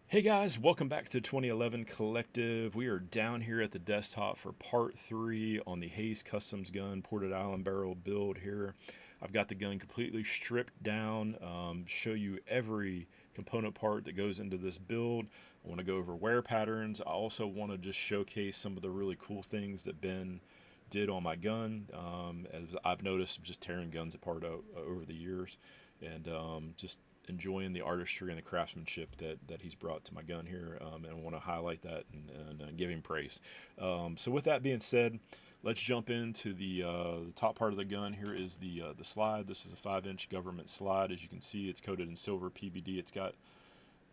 Hey guys, welcome back to 2011 Collective. We are down here at the desktop for part 3 on the Hayes Customs gun ported island barrel build here. I've got the gun completely stripped down, show you every component part that goes into this build. I want to go over wear patterns. I also want to just showcase some of the really cool things that Ben did on my gun, as I've noticed just tearing guns apart over the years, and just enjoying the artistry and the craftsmanship that he's brought to my gun here, and I want to highlight that and give him praise. So with that being said, let's jump into the top part of the gun. Here is the slide. This is a 5-inch government slide. As you can see, it's coated in silver PVD. It's got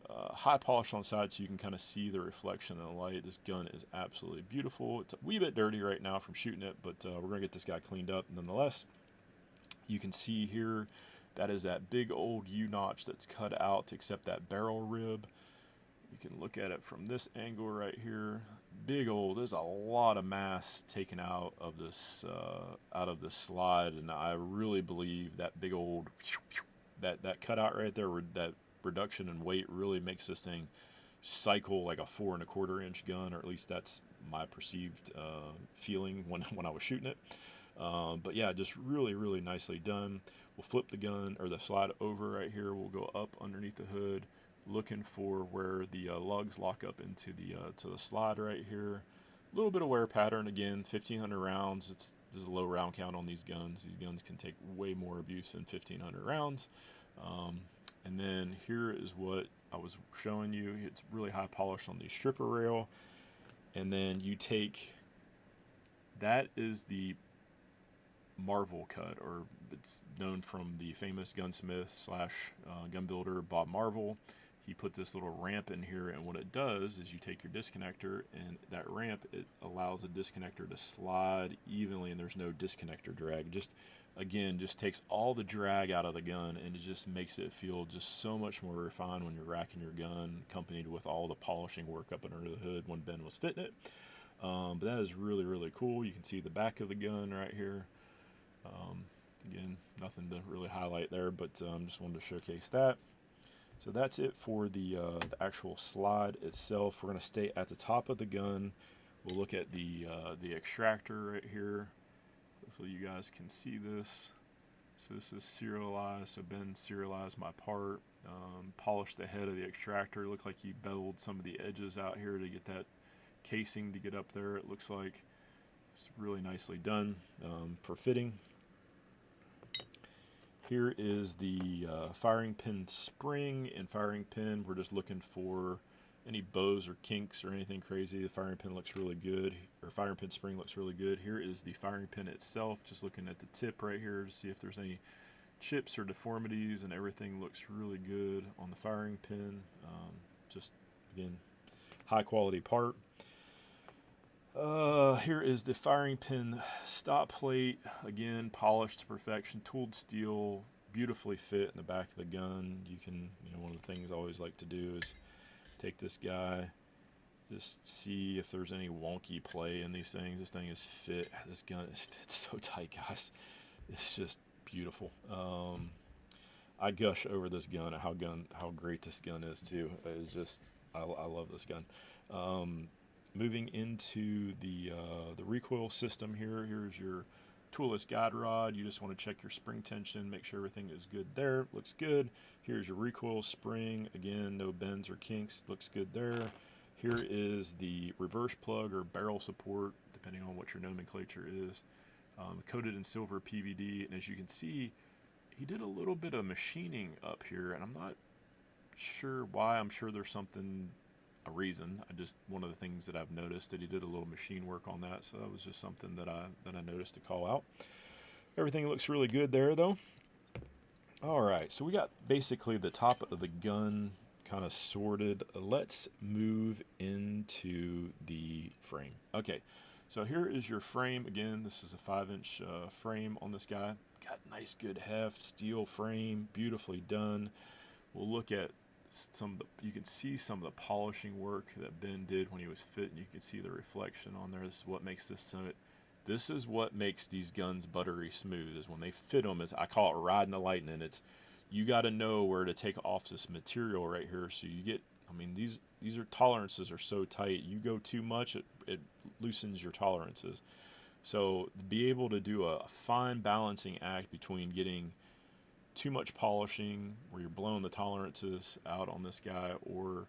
high polish on the side so you can kind of see the reflection in the light. This gun is absolutely beautiful. It's a wee bit dirty right now from shooting it, but we're going to get this guy cleaned up nonetheless. You can see here that is that big old U-notch that's cut out to accept that barrel rib. You can look at it from this angle right here. Big old, there's a lot of mass taken out of this slide, and I really believe that big old that cutout right there, that reduction in weight really makes this thing cycle like a 4 1/4 inch gun, or at least that's my perceived feeling when I was shooting it. But yeah, just really nicely done. We'll flip the gun or the slide over right here. We'll go up underneath the hood, looking for where the lugs lock up into the to the slide right here. A little bit of wear pattern again. 1,500 rounds. There's a low round count on these guns. These guns can take way more abuse than 1,500 rounds. And then here is what I was showing you. It's really high polish on the stripper rail, and then you take that is the Marvel cut, or it's known from the famous gunsmith slash gun builder Bob Marvel. He put this little ramp in here, and what it does is you take your disconnector, and that ramp, it allows the disconnector to slide evenly, and there's no disconnector drag. Just again, just takes all the drag out of the gun, and it just makes it feel just so much more refined when you're racking your gun, accompanied with all the polishing work up under the hood when Ben was fitting it. But that is really cool. You can see the back of the gun right here. Again, nothing to really highlight there, but just wanted to showcase that. So that's it for the actual slide itself. We're going to stay at the top of the gun. We'll look at the extractor right here. Hopefully you guys can see this. So this is serialized. So Ben serialized my part, polished the head of the extractor. It looked like he beveled some of the edges out here to get that casing to get up there. It looks like it's really nicely done for fitting. Here is the firing pin spring and firing pin. We're just looking for any bows or kinks or anything crazy. The firing pin looks really good, or firing pin spring looks really good. Here is the firing pin itself, just looking at the tip right here to see if there's any chips or deformities, and everything looks really good on the firing pin. Just, again, high quality part. Here is the firing pin stop plate. Again, polished to perfection, tooled steel, beautifully fit in the back of the gun. You can, one of the things I always like to do is take this guy, just see if there's any wonky play in these things. This thing is fit. This gun is fit so tight, guys. It's just beautiful. I gush over this gun and how great this gun is too. It's just, I love this gun. Moving into the recoil system here. Here's your toolless guide rod. You just want to check your spring tension, make sure everything is good there. Looks good. Here's your recoil spring. Again, no bends or kinks. Looks good there. Here is the reverse plug or barrel support, depending on what your nomenclature is. Coated in silver PVD, and as you can see, he did a little bit of machining up here, and I'm not sure why. I'm sure there's a reason. One of the things that I've noticed that he did a little machine work on that, so that was just something that I noticed to call out. Everything looks really good there though. All right, so we got basically the top of the gun kind of sorted. Let's move into the frame. Okay, so here is your frame. Again, this is a 5-inch frame on this guy. Got nice good heft, steel frame, beautifully done. We'll look at you can see some of the polishing work that Ben did when he was fitting. You can see the reflection on there. This is what makes this is what makes these guns buttery smooth, is when they fit them. I call it riding the lightning. You got to know where to take off this material right here, so you get I mean, these are tolerances are so tight. You go too much, it loosens your tolerances. So to be able to do a fine balancing act between getting too much polishing where you're blowing the tolerances out on this guy, or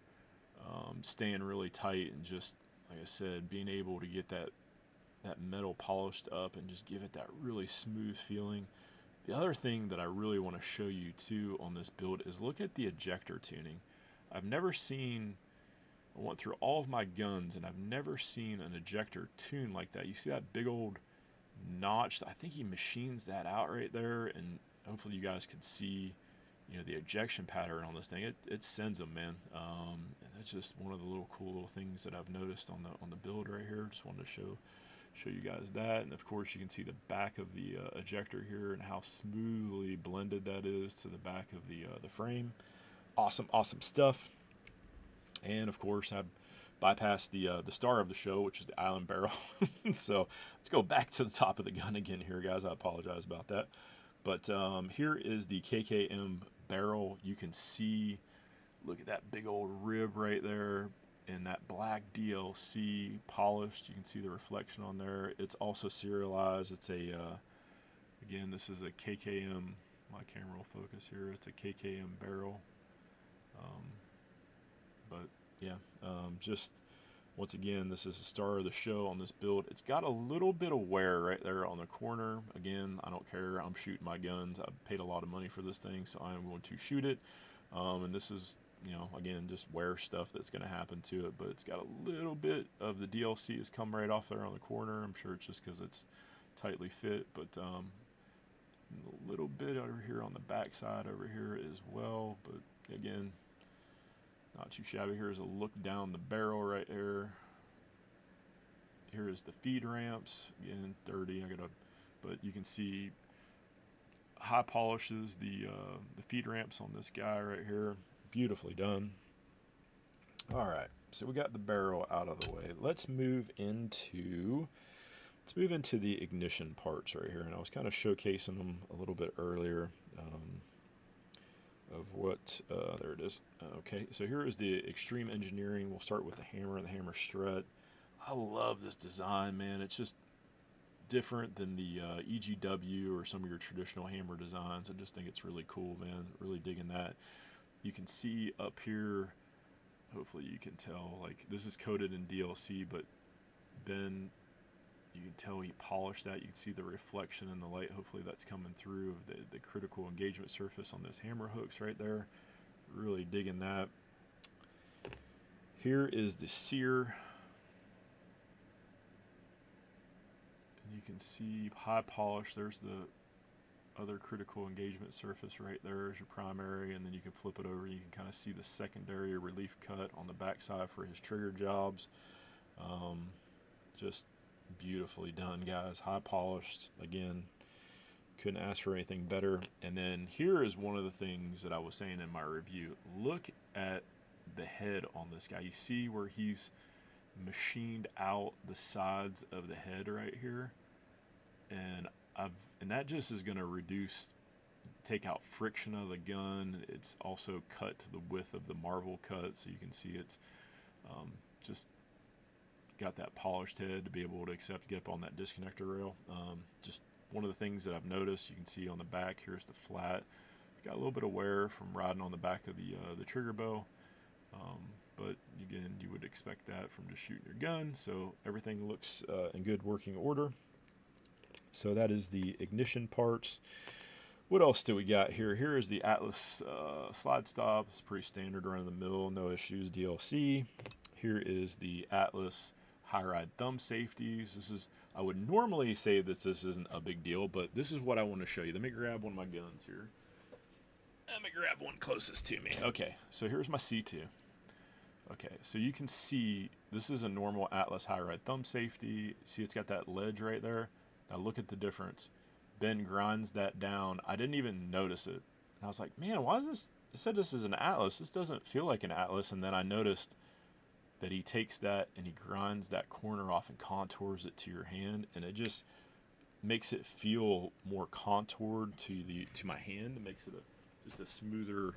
staying really tight and just, like I said, being able to get that metal polished up and just give it that really smooth feeling. The other thing that I really want to show you too on this build is look at the ejector tuning. I've never seen, I went through all of my guns and I've never seen an ejector tune like that. You see that big old notch? I think he machines that out right there, and hopefully you guys can see, you know, the ejection pattern on this thing. It sends them, man. And that's just one of the cool little things that I've noticed on the build right here. Just wanted to show you guys that. And of course you can see the back of the ejector here and how smoothly blended that is to the back of the frame. Awesome stuff. And of course I bypassed the star of the show, which is the island barrel. So let's go back to the top of the gun again here, guys. I apologize about that. But here is the KKM barrel. You can see, look at that big old rib right there, and that black DLC polished. You can see the reflection on there. It's also serialized. It's a, again, this is a KKM, my camera will focus here. It's a KKM barrel. But yeah, just once again, this is the star of the show on this build. It's got a little bit of wear right there on the corner. Again, I don't care. I'm shooting my guns. I paid a lot of money for this thing, so I am going to shoot it. And this is, you know, again, just wear stuff that's going to happen to it. But it's got a little bit of the DLC has come right off there on the corner. I'm sure it's just because it's tightly fit. But a little bit over here on the back side over here as well. But again, not too shabby. Here's a look down the barrel right there. Here is the feed ramps. Again, dirty. But you can see high polishes the feed ramps on this guy right here. Beautifully done. All right, so we got the barrel out of the way. Let's move into the ignition parts right here. And I was kind of showcasing them a little bit earlier. Of what, there it is. Okay, so here is the extreme engineering. We'll start with the hammer and the hammer strut. I love this design, man. It's just different than the EGW or some of your traditional hammer designs. I just think it's really cool, man. Really digging that. You can see up here, hopefully you can tell, like this is coated in DLC, but Ben, you can tell he polished that. You can see the reflection in the light. Hopefully that's coming through of the critical engagement surface on those hammer hooks right there. Really digging that. Here is the sear. And you can see high polish. There's the other critical engagement surface right there as your primary, and then you can flip it over. You can kind of see the secondary relief cut on the backside for his trigger jobs. Just beautifully done, guys. High polished. Again, couldn't ask for anything better. And then here is one of the things that I was saying in my review. Look at the head on this guy. You see where he's machined out the sides of the head right here, and that just is going to take out friction of the gun. It's also cut to the width of the Marvel cut, so you can see it's just got that polished head to be able to get up on that disconnector rail. Just one of the things that I've noticed. You can see on the back, here's the flat. It's got a little bit of wear from riding on the back of the trigger bow, but again, you would expect that from just shooting your gun. So everything looks in good working order. So that is the ignition parts. What else do we got here? Here is the Atlas slide stop. It's pretty standard around the mill, no issues, DLC. Here is the Atlas high ride thumb safeties. This is, I would normally say this isn't a big deal, but this is what I want to show you. Let me grab one of my guns here. Let me grab one closest to me. Okay, so here's my C2. Okay, so you can see this is a normal Atlas high ride thumb safety. See, it's got that ledge right there. Now look at the difference. Ben grinds that down. I didn't even notice it. And I was like, man, why is this? It said this is an Atlas. This doesn't feel like an Atlas. And then I noticed that he takes that and he grinds that corner off and contours it to your hand, and it just makes it feel more contoured to my hand. It makes it just a smoother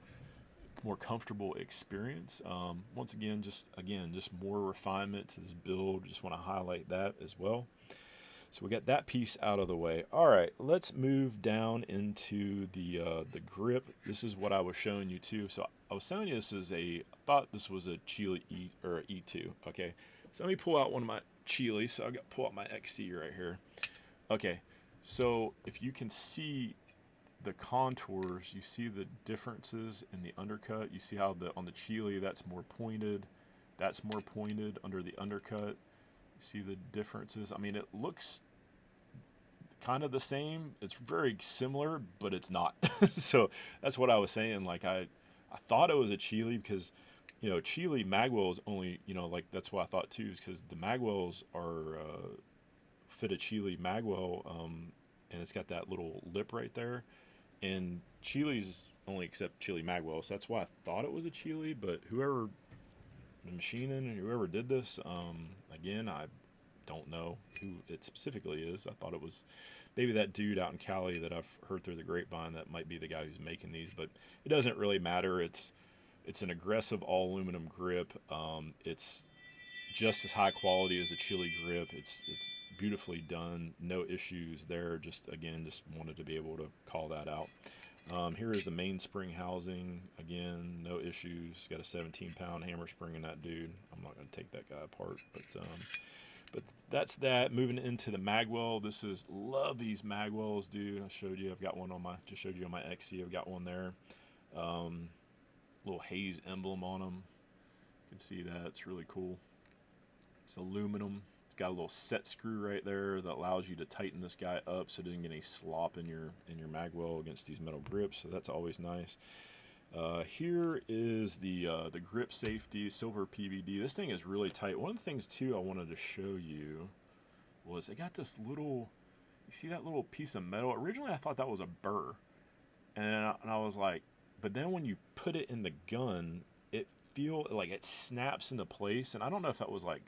more comfortable experience. Once again, just more refinement to this build. Just want to highlight that as well. So we got that piece out of the way. All right, let's move down into the grip. This is what I was showing you too. So I was telling you I thought this was a Chile E or E2. Okay, so let me pull out one of my Chiles. So I got pull out my XC right here. Okay, so if you can see the contours, you see the differences in the undercut. You see how on the Chile that's more pointed under the undercut. You see the differences. I mean, it looks kind of the same. It's very similar, but it's not. So that's what I was saying. Like I thought it was a Chile because, you know, Chile magwells only, you know, like that's what I thought too, is because the magwells are fit a Chile magwell, and it's got that little lip right there. And Chile's only accept Chile magwell, so that's why I thought it was a Chile. But whoever the machining and whoever did this, again, I don't know who it specifically is. I thought it was maybe that dude out in Cali that I've heard through the grapevine that might be the guy who's making these, but it doesn't really matter. It's an aggressive all aluminum grip. It's just as high quality as a Chile grip. It's beautifully done, no issues there. Just wanted to be able to call that out. Here is the mainspring housing. Again, no issues. Got a 17-pound hammer spring in that dude. I'm not going to take that guy apart, but that's that. Moving into the magwell. Love these magwells, dude. I showed you. I've got one just showed you on my XC. I've got one there. Little Hayes emblem on them. You can see that. It's really cool. It's aluminum. It's got a little set screw right there that allows you to tighten this guy up so it doesn't get any slop in your magwell against these metal grips. So that's always nice. Here is the grip safety, silver PVD. This thing is really tight. One of the things too I wanted to show you was they got this little, you see that little piece of metal? Originally I thought that was a burr, and I was like, but then when you put it in the gun, it snaps into place, and I don't know if that was like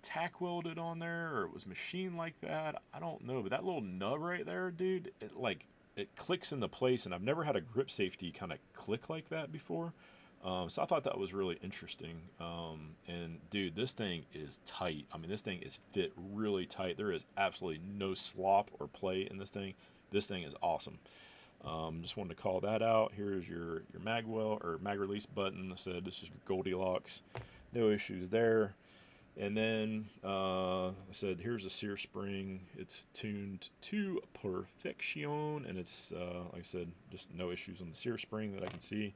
tack welded on there or it was machined like that. I don't know, but that little nub right there, dude, it clicks into place, and I've never had a grip safety kind of click like that before. So I thought that was really interesting. And dude, this thing is tight. I mean, this thing is fit really tight. There is absolutely no slop or play in this thing. This thing is awesome. Just wanted to call that out. Here's your magwell or mag release button. I said this is your Goldilocks. No issues there. And then I said here's a sear spring. It's tuned to perfection, and it's like I said, just no issues on the sear spring that I can see.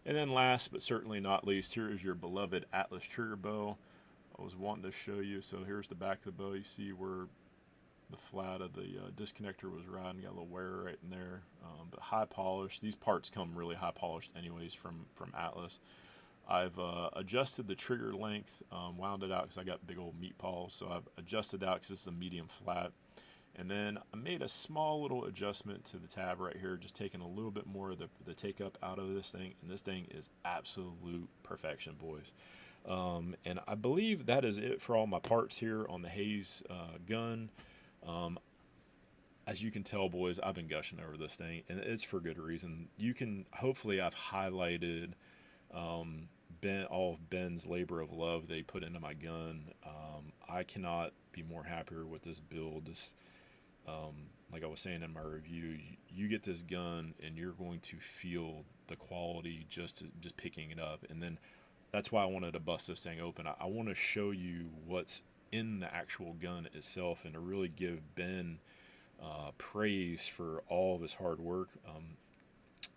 And then last but certainly not least, here is your beloved Atlas trigger bow. I was wanting to show you. So here's the back of the bow. You see where the flat of the disconnector was riding. Got a little wear right in there, but high polished. These parts come really high polished anyways from Atlas. I've adjusted the trigger length, wound it out because I got big old meat paws, so I've adjusted out because it's a medium flat. And then I made a small little adjustment to the tab right here, just taking a little bit more of the take up out of this thing, and this thing is absolute perfection, boys. And I believe that is it for all my parts here on the Hayes gun. As you can tell, boys, I've been gushing over this thing, and it's for good reason. Hopefully I've highlighted all of Ben's labor of love they put into my gun. I cannot be more happier with this build. Like I was saying in my review, you get this gun and you're going to feel the quality just picking it up. And then that's why I wanted to bust this thing open. I want to show you what's in the actual gun itself and to really give Ben praise for all of his hard work.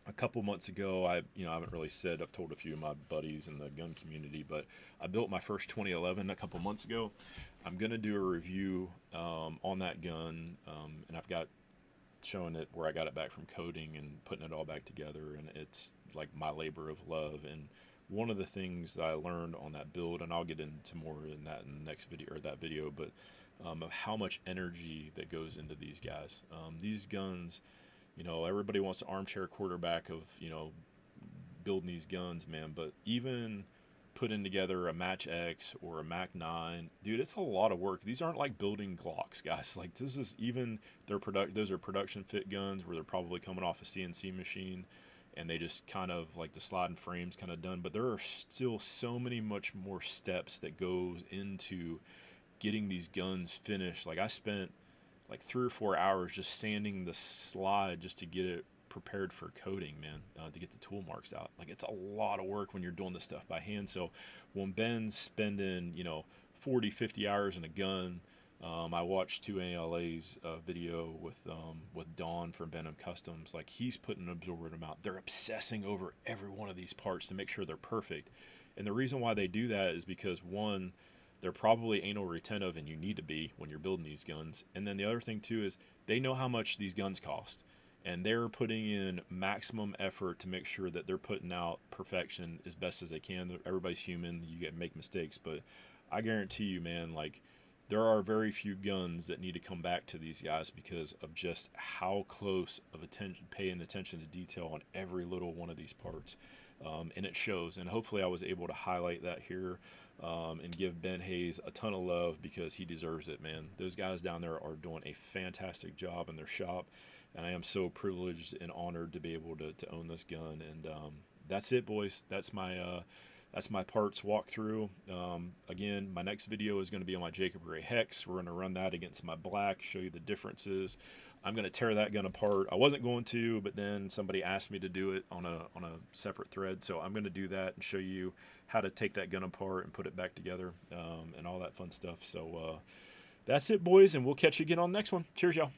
A couple months ago, I haven't really said, I've told a few of my buddies in the gun community, but I built my first 2011 a couple months ago. I'm going to do a review on that gun, and I've got showing it where I got it back from coding and putting it all back together, and it's like my labor of love. And one of the things that I learned on that build, and I'll get into more in that in the next video, or that video, but of how much energy that goes into these guys. These guns, everybody wants the armchair quarterback of, building these guns, man. But even putting together a Match X or a Mac 9, dude, it's a lot of work. These aren't like building Glocks, guys. Like, those are production fit guns where they're probably coming off a CNC machine. and they just kind of like the sliding frames kind of done. But there are still so many much more steps that goes into getting these guns finished. Like I spent like 3 or 4 hours just sanding the slide just to get it prepared for coating, man, to get the tool marks out. Like it's a lot of work when you're doing this stuff by hand. So when Ben's spending, 40, 50 hours in a gun, I watched 2ALA's video with Don from Venom Customs. Like he's putting an absorbent amount. They're obsessing over every one of these parts to make sure they're perfect. And the reason why they do that is because one, they're probably anal retentive, and you need to be when you're building these guns. And then the other thing too is they know how much these guns cost, and they're putting in maximum effort to make sure that they're putting out perfection as best as they can. Everybody's human, you get make mistakes, but I guarantee you, man, like there are very few guns that need to come back to these guys because of just how close of paying attention to detail on every little one of these parts. And it shows, and hopefully I was able to highlight that here, and give Ben Hayes a ton of love because he deserves it, man. Those guys down there are doing a fantastic job in their shop, and I am so privileged and honored to be able to own this gun. And that's it, boys. That's my parts walkthrough. Again, my next video is going to be on my Jacob Ray Hex. We're going to run that against my black, show you the differences. I'm going to tear that gun apart. I wasn't going to, but then somebody asked me to do it on a separate thread, so I'm going to do that and show you how to take that gun apart and put it back together, and all that fun stuff. So that's it, boys, and we'll catch you again on the next one. Cheers, y'all.